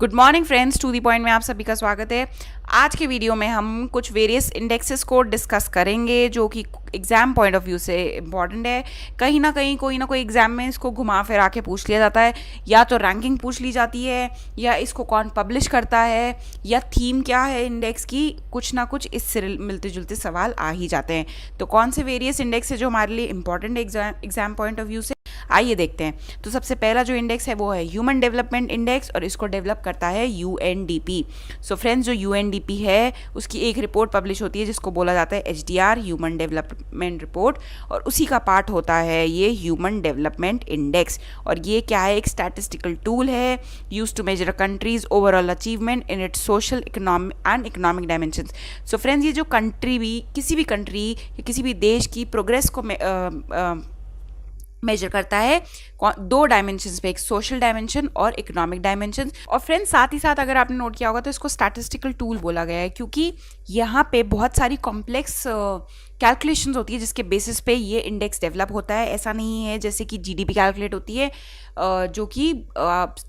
Good morning friends, to the point में आप सभी का स्वागत है। आज के वीडियो में हम कुछ वेरियस इंडेक्सेस को डिस्कस करेंगे जो कि एग्ज़ाम पॉइंट ऑफ व्यू से इम्पॉर्टेंट है। कहीं ना कहीं कोई ना कोई एग्ज़ाम में इसको घुमा फिरा के पूछ लिया जाता है, या तो रैंकिंग पूछ ली जाती है, या इसको कौन पब्लिश करता है, या थीम क्या है इंडेक्स की, कुछ ना कुछ इससे मिलते जुलते सवाल आ ही जाते हैं। तो कौन से वेरियस इंडेक्स है जो हमारे लिए इंपॉर्टेंट है एग्ज़ाम पॉइंट ऑफ व्यू से, आइए देखते हैं। तो सबसे पहला जो इंडेक्स है वो है ह्यूमन डेवलपमेंट इंडेक्स, और इसको डेवलप करता है यूएनडीपी। सो फ्रेंड्स, जो यूएनडीपी है उसकी एक रिपोर्ट पब्लिश होती है जिसको बोला जाता है एचडीआर, ह्यूमन डेवलपमेंट रिपोर्ट, और उसी का पार्ट होता है ये ह्यूमन डेवलपमेंट इंडेक्स। और ये क्या है? एक स्टैटिस्टिकल टूल है use to measure a country's overall achievement in its social economic dimensions. So friends, ये जो कंट्री भी, किसी भी कंट्री या किसी भी देश की प्रोग्रेस को मेजर करता है दो डायमेंशंस पे, एक सोशल डायमेंशन और इकोनॉमिक डायमेंशन। और फ्रेंड्स, साथ ही साथ अगर आपने नोट किया होगा तो इसको स्टैटिस्टिकल टूल बोला गया है क्योंकि यहाँ पे बहुत सारी कॉम्प्लेक्स कैलकुलेशंस होती है जिसके बेसिस पे ये इंडेक्स डेवलप होता है। ऐसा नहीं है जैसे कि जीडीपी कैलकुलेट होती है, जो कि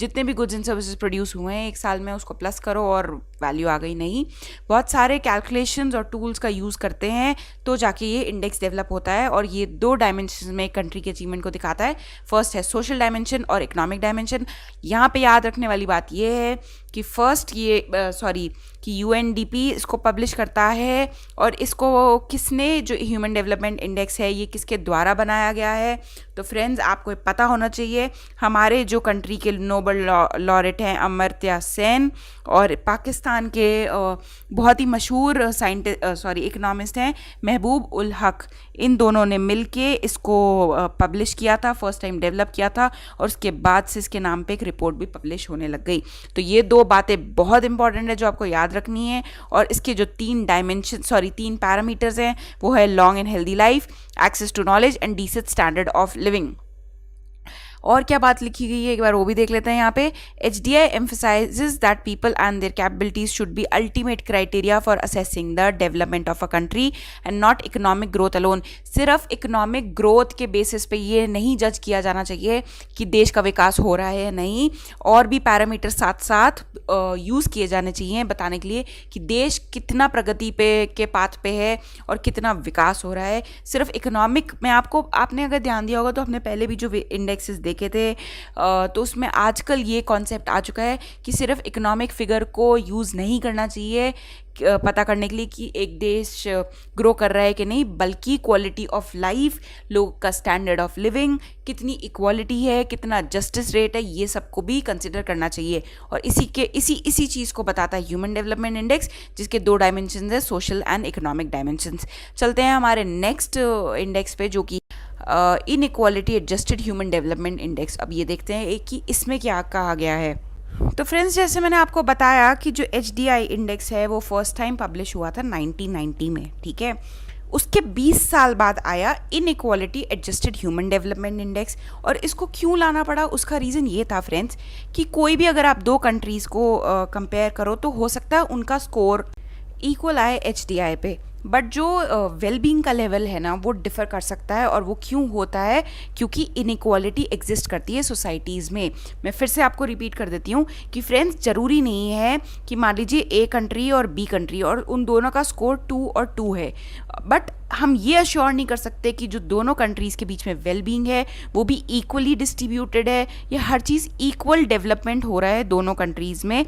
जितने भी गुड्स एंड सर्विसेज प्रोड्यूस हुए हैं एक साल में उसको प्लस करो और वैल्यू आ गई। नहीं, बहुत सारे कैलकुलेशंस और टूल्स का यूज़ करते हैं तो जाके ये इंडेक्स डेवलप होता है। और ये दो डायमेंशन में कंट्री के अचीवमेंट को दिखाता है। फर्स्ट है सोशल डायमेंशन और इकोनॉमिक डायमेंशन। यहाँ पे याद रखने वाली बात ये है कि फर्स्ट कि यूएनडीपी इसको पब्लिश करता है, और इसको किसने, जो ह्यूमन डेवलपमेंट इंडेक्स है ये किसके द्वारा बनाया गया है? तो फ्रेंड्स, आपको पता होना चाहिए, हमारे जो कंट्री के नोबेल लॉरेट हैं अमर्त्य सेन, और पाकिस्तान के बहुत ही मशहूर इकोनॉमिस्ट हैं महबूब उल हक, इन दोनों ने मिलके इसको पब्लिश किया था, फर्स्ट टाइम डेवलप किया था, और उसके बाद से इसके नाम पे एक रिपोर्ट भी पब्लिश होने लग गई। तो ये दो बातें बहुत इंपॉर्टेंट है जो आपको याद रखनी है। और इसके जो तीन पैरामीटर्स हैं वो है long and healthy life, access to knowledge and decent standard of living. और क्या बात लिखी गई है एक बार वो भी देख लेते हैं। यहाँ पे HDI emphasizes that people and their capabilities should be ultimate criteria for assessing the development of a country and not economic growth alone। सिर्फ इकोनॉमिक ग्रोथ के बेसिस पे ये नहीं जज किया जाना चाहिए कि देश का विकास हो रहा है या नहीं, और भी पैरामीटर साथ साथ यूज़ किए जाने चाहिए बताने के लिए कि देश कितना प्रगति के पाथ पे है और कितना विकास हो रहा है। सिर्फ इकोनॉमिक में आपने अगर ध्यान दिया होगा तो आपने पहले भी जो इंडेक्सेस देखे थे तो उसमें आजकल ये कॉन्सेप्ट आ चुका है कि सिर्फ इकोनॉमिक फिगर को यूज़ नहीं करना चाहिए पता करने के लिए कि एक देश ग्रो कर रहा है कि नहीं, बल्कि क्वालिटी ऑफ लाइफ, लोग का स्टैंडर्ड ऑफ लिविंग, कितनी इक्वालिटी है, कितना जस्टिस रेट है, ये सबको भी कंसिडर करना चाहिए। और इसी चीज़ को बताता है ह्यूमन डेवलपमेंट इंडेक्स, जिसके दो डायमेंशंस है, सोशल एंड इकोनॉमिक डायमेंशंस। चलते हैं हमारे नेक्स्ट इंडेक्स पे जो कि inequality adjusted human development index. अब ये देखते हैं कि इसमें क्या कहा गया है। तो फ्रेंड्स, जैसे मैंने आपको बताया कि जो HDI इंडेक्स है वो फर्स्ट टाइम पब्लिश हुआ था 1990 में, ठीक है। उसके 20 साल बाद आया inequality adjusted human development index. और इसको क्यों लाना पड़ा, उसका रीज़न ये था फ्रेंड्स कि कोई भी अगर आप दो कंट्रीज़ को कंपेयर करो तो हो सकता है उनका स्कोर इक्वल आए HDI पे, बट जो वेलबींग का लेवल है ना वो डिफ़र कर सकता है। और वो क्यों होता है? क्योंकि इनइक्वालिटी एग्जिस्ट करती है सोसाइटीज़ में। मैं फिर से आपको रिपीट कर देती हूँ कि फ्रेंड्स, ज़रूरी नहीं है कि मान लीजिए A कंट्री और B कंट्री और उन दोनों का स्कोर 2 और 2 है, बट हम ये अश्योर नहीं कर सकते कि जो दोनों कंट्रीज़ के बीच में वेलबींग है वो भी इक्वली डिस्ट्रीब्यूटेड है, या हर चीज़ इक्वल डेवलपमेंट हो रहा है दोनों कंट्रीज़ में।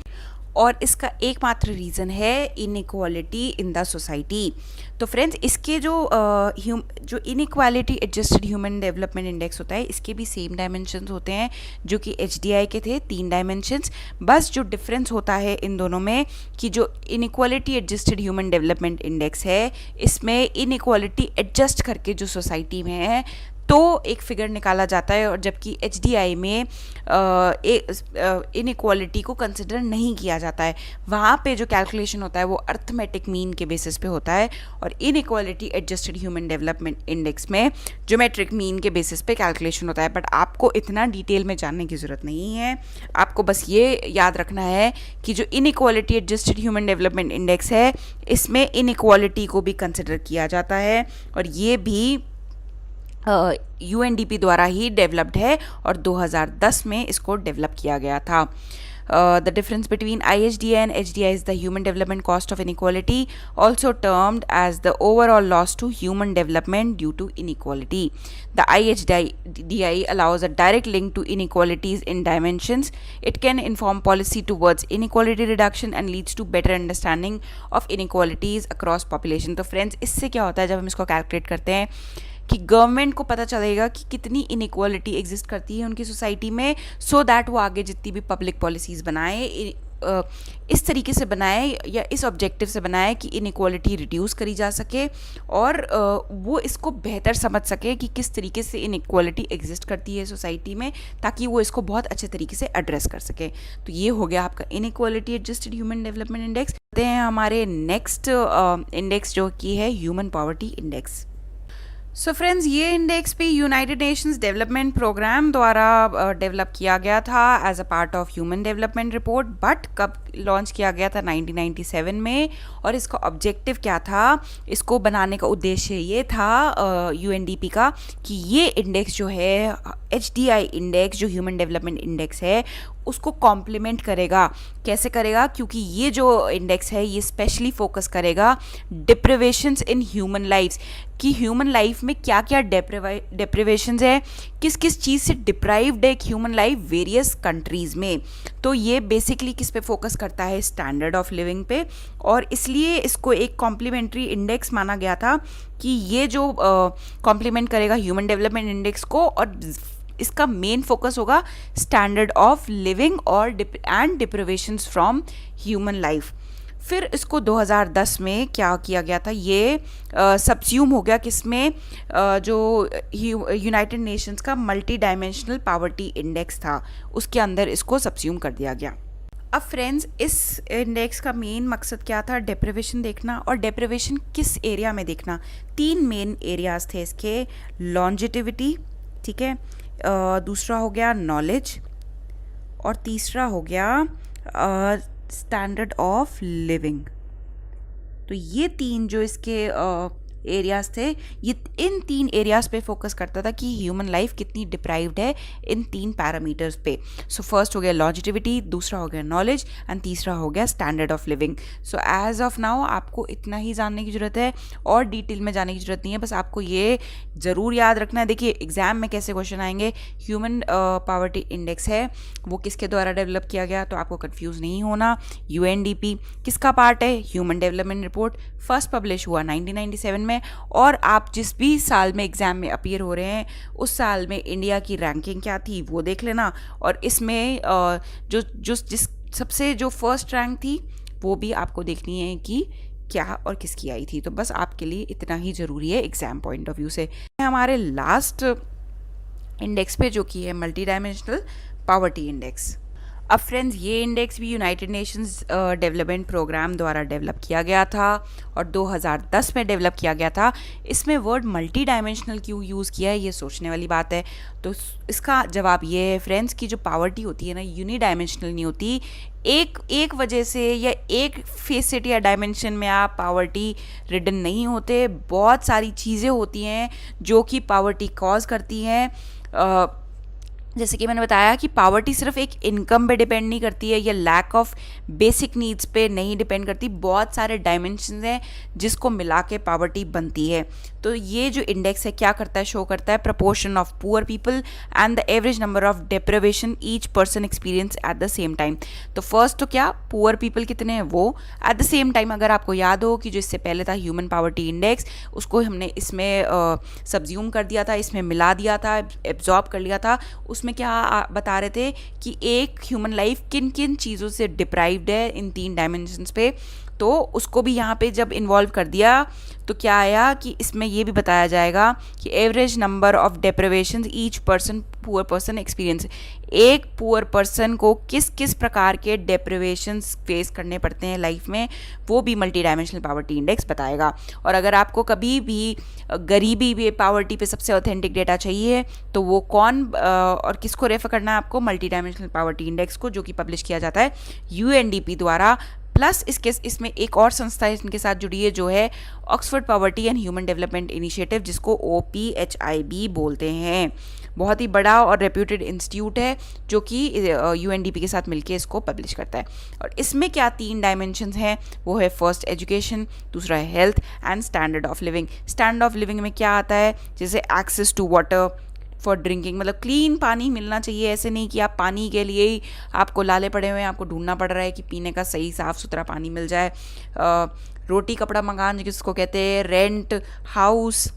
और इसका एकमात्र रीज़न है इनइक्वालिटी इन द सोसाइटी। तो फ्रेंड्स, इसके जो inequality adjusted human development index होता है, इसके भी सेम डायमेंशंस होते हैं जो कि HDI के थे, 3 डायमेंशंस। बस जो डिफरेंस होता है इन दोनों में कि जो inequality adjusted human development index है इसमें इनइक्वालिटी एडजस्ट करके जो सोसाइटी में है तो एक फिगर निकाला जाता है, और जबकि HDI में इनइक्वालिटी को कंसिडर नहीं किया जाता है। वहाँ पे जो कैलकुलेशन होता है वो अर्थमेटिक मीन के बेसिस पे होता है, और inequality adjusted human development index में ज्योमेट्रिक मीन के बेसिस पे कैलकुलेशन होता है। बट आपको इतना डिटेल में जानने की ज़रूरत नहीं है, आपको बस ये याद रखना है कि जो inequality adjusted human development index है इसमें इनइक्वालिटी को भी कंसिडर किया जाता है, और ये भी यूएनडीपी द्वारा ही डेवलप्ड है और 2010 में इसको डेवलप किया गया था. The difference between IHDI and HDI is the human development cost of inequality, also termed as the overall loss to human development due to inequality. The IHDI allows a direct link to inequalities in dimensions. It can inform policy towards inequality reduction and leads to better understanding of inequalities across population. तो friends, इससे क्या होता है जब हम इसको calculate करते हैं कि गवर्नमेंट को पता चलेगा कि कितनी इनइक्वालिटी एग्जिस्ट करती है उनकी सोसाइटी में, सो दैट वो आगे जितनी भी पब्लिक पॉलिसीज़ बनाए इस तरीके से बनाए या इस ऑब्जेक्टिव से बनाए कि इनइक्वालिटी रिड्यूस करी जा सके और वो इसको बेहतर समझ सके कि किस तरीके से इनइक्वालिटी एग्जिस्ट करती है सोसाइटी में, ताकि वो इसको बहुत अच्छे तरीके से एड्रेस कर सके. तो ये हो गया आपका inequality adjusted human development index. आते हैं हमारे नेक्स्ट इंडेक्स जो कि है human poverty index. So friends, ये इंडेक्स भी यूनाइटेड नेशंस डेवलपमेंट प्रोग्राम द्वारा डेवलप किया गया था as a part of human development report. But कब लॉन्च किया गया था? 1997 में. और इसका ऑब्जेक्टिव क्या था? इसको बनाने का उद्देश्य ये था यूएनडीपी का कि ये इंडेक्स जो है एचडीआई इंडेक्स जो ह्यूमन डेवलपमेंट इंडेक्स है उसको कॉम्प्लीमेंट करेगा. कैसे करेगा? क्योंकि ये जो इंडेक्स है ये स्पेशली फोकस करेगा डिप्रिवेशंस इन ह्यूमन लाइफ्स, कि ह्यूमन लाइफ में क्या क्या डिप्रिवेशंस है, किस किस चीज़ से डिप्राइव्ड है ह्यूमन लाइफ वेरियस कंट्रीज़ में. तो ये बेसिकली किस पे फोकस करता है? स्टैंडर्ड ऑफ लिविंग पे. और इसलिए इसको एक कॉम्प्लीमेंट्री इंडेक्स माना गया था कि ये जो कॉम्प्लीमेंट करेगा ह्यूमन डेवलपमेंट इंडेक्स को, और इसका मेन फोकस होगा स्टैंडर्ड ऑफ लिविंग और एंड डिप्रिवेशंस फ्रॉम ह्यूमन लाइफ. फिर इसको 2010 में क्या किया गया था? ये सबस्यूम हो गया किसमें? जो यूनाइटेड नेशंस का मल्टी डायमेंशनल पॉवर्टी इंडेक्स था उसके अंदर इसको सबस्यूम कर दिया गया. अब फ्रेंड्स, इस इंडेक्स का मेन मकसद क्या था? डेप्रिवेशन देखना. और डेप्रिवेशन किस एरिया में देखना? 3 मेन एरियाज थे इसके. लॉन्जिटिविटी, ठीक है, दूसरा हो गया नॉलेज, और तीसरा हो गया स्टैंडर्ड ऑफ लिविंग. तो ये 3 जो इसके एरियाज़ थे, ये इन 3 एरियाज़ पे फोकस करता था कि ह्यूमन लाइफ कितनी डिप्राइव्ड है इन 3 पैरामीटर्स पे. सो फर्स्ट हो गया लॉन्जिटिविटी, दूसरा हो गया नॉलेज, एंड तीसरा हो गया standard of living. So as of now आपको इतना ही जानने की ज़रूरत है और डिटेल में जाने की ज़रूरत नहीं है. बस आपको ये ज़रूर याद रखना है. देखिए एग्जाम में कैसे क्वेश्चन आएंगे. ह्यूमन पॉवर्टी इंडेक्स है वो किसके द्वारा डेवलप किया गया, तो आपको कन्फ्यूज़ नहीं होना. यूएनडीपी किसका पार्ट है? Human development report first publish हुआ 1997 में. और आप जिस भी साल में एग्ज़ाम में अपीयर हो रहे हैं उस साल में इंडिया की रैंकिंग क्या थी वो देख लेना. और इसमें जिस सबसे जो फर्स्ट रैंक थी वो भी आपको देखनी है कि क्या और किसकी आई थी. तो बस आपके लिए इतना ही ज़रूरी है एग्ज़ाम पॉइंट ऑफ व्यू से. हमारे लास्ट इंडेक्स पे जो कि है मल्टी डायमेंशनल पॉवर्टी इंडेक्स. अब फ्रेंड्स, ये इंडेक्स भी यूनाइटेड नेशंस डेवलपमेंट प्रोग्राम द्वारा डेवलप किया गया था और 2010 में डेवलप किया गया था. इसमें वर्ड मल्टी डायमेंशनल क्यों यूज़ किया है ये सोचने वाली बात है. तो इसका जवाब ये है फ्रेंड्स कि जो पावर्टी होती है ना, यूनी डायमेंशनल नहीं होती. एक वजह से या एक फेसेट या डायमेंशन में आप पावर्टी रिडन नहीं होते. बहुत सारी चीज़ें होती हैं जो कि पावर्टी कॉज करती हैं. जैसे कि मैंने बताया कि पावर्टी सिर्फ एक इनकम पे डिपेंड नहीं करती है या लैक ऑफ बेसिक नीड्स पे नहीं डिपेंड करती. बहुत सारे डायमेंशंस हैं जिसको मिला के पावर्टी बनती है. तो ये जो इंडेक्स है क्या करता है? शो करता है proportion of poor people and the average number of deprivation each person experience at the same time. तो फर्स्ट तो क्या, पुअर पीपल कितने हैं वो एट द सेम टाइम. अगर आपको याद हो कि जो इससे पहले था ह्यूमन पावर्टी इंडेक्स, उसको हमने इसमें सब्ज्यूम कर दिया था, इसमें मिला दिया था, एब्जॉर्ब कर लिया था. उसमें क्या बता रहे थे कि एक ह्यूमन लाइफ किन किन चीज़ों से डिप्राइव्ड है इन 3 डायमेंशंस पे. तो उसको भी यहाँ पे जब इन्वॉल्व कर दिया तो क्या आया कि इसमें ये भी बताया जाएगा कि average number of deprivation each person poor person experience. एक पुअर पर्सन को किस किस प्रकार के डेप्रिवेशंस फेस करने पड़ते हैं लाइफ में, वो भी मल्टी डायमेंशनल पावर्टी इंडेक्स बताएगा. और अगर आपको कभी भी गरीबी भी पावर्टी पे सबसे ऑथेंटिक डेटा चाहिए तो वो कौन और किसको रेफर करना है आपको? मल्टी डायमेंशनल पावर्टी इंडेक्स को, जो कि पब्लिश किया जाता है यूएनडीपी द्वारा प्लस इसमें एक और संस्था इनके साथ जुड़ी है जो है Oxford poverty and human development initiative, जिसको OPHIB बोलते हैं। बहुत ही बड़ा और रेप्यूटेड इंस्टीट्यूट है जो कि UNDP के साथ मिलकर इसको पब्लिश करता है। और इसमें क्या 3 डायमेंशंस हैं, वो है फर्स्ट एजुकेशन, दूसरा है health and standard of living. Standard of living में क्या आता है, जैसे access to water for drinking, मतलब क्लीन पानी मिलना चाहिए। ऐसे नहीं कि आप पानी के लिए ही आपको लाले पड़े हुए हैं, आपको ढूंढना पड़ रहा है कि पीने का सही साफ़ सुथरा पानी मिल जाए। रोटी कपड़ा मकान जिसको कहते हैं, रेंट, हाउस,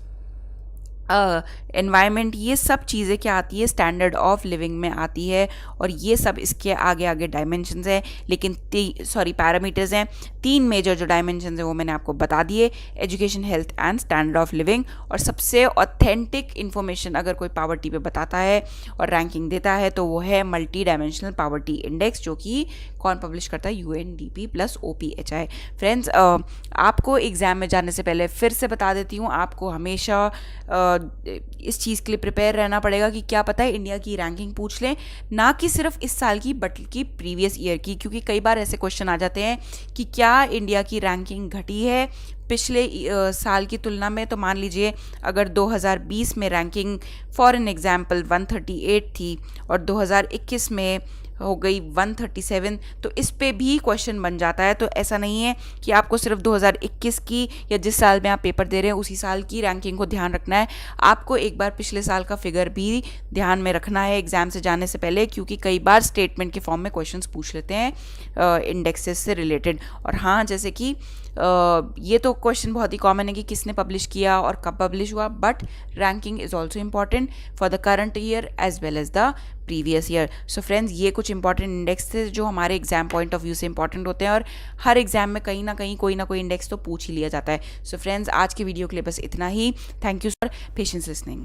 एनवायरनमेंट, ये सब चीज़ें क्या आती है, स्टैंडर्ड ऑफ लिविंग में आती है। और ये सब इसके आगे आगे डायमेंशंस हैं, लेकिन पैरामीटर्स हैं। 3 मेजर जो डायमेंशंस हैं वो मैंने आपको बता दिए, education, health and standard of living. और सबसे ऑथेंटिक इन्फॉर्मेशन अगर कोई पावर्टी पे बताता है और रैंकिंग देता है तो वो है मल्टी डायमेंशनल पावर्टी इंडेक्स, जो कि कौन पब्लिश करता है, UNDP प्लस OPHI। फ्रेंड्स, आपको एग्ज़ाम में जाने से पहले फिर से बता देती हूँ, आपको हमेशा इस चीज़ के लिए प्रिपेयर रहना पड़ेगा कि क्या पता है इंडिया की रैंकिंग पूछ लें, ना कि सिर्फ इस साल की बल्कि प्रीवियस ईयर की, क्योंकि कई बार ऐसे क्वेश्चन आ जाते हैं कि क्या इंडिया की रैंकिंग घटी है पिछले साल की तुलना में। तो मान लीजिए अगर 2020 में रैंकिंग फॉर एन एग्जाम्पल 138 थी और 2021 में हो गई 137, तो इस पे भी क्वेश्चन बन जाता है। तो ऐसा नहीं है कि आपको सिर्फ 2021 की या जिस साल में आप पेपर दे रहे हैं उसी साल की रैंकिंग को ध्यान रखना है, आपको एक बार पिछले साल का फिगर भी ध्यान में रखना है एग्जाम से जाने से पहले, क्योंकि कई बार स्टेटमेंट के फॉर्म में क्वेश्चंस पूछ लेते हैं इंडेक्सेस से रिलेटेड। और हाँ, जैसे कि ये तो क्वेश्चन बहुत ही कॉमन है कि किसने पब्लिश किया और कब पब्लिश हुआ, but ranking is also important for the current year as well as the previous year. So friends, ये कुछ इंपॉर्टेंट इंडेक्स थे जो हमारे एग्जाम पॉइंट ऑफ व्यू से इंपॉर्टेंट होते हैं, और हर एग्जाम में कहीं ना कहीं कोई ना कोई इंडेक्स तो पूछ ही लिया जाता है। सो फ्रेंड्स, आज के वीडियो के लिए बस इतना ही। Thank you for patience listening.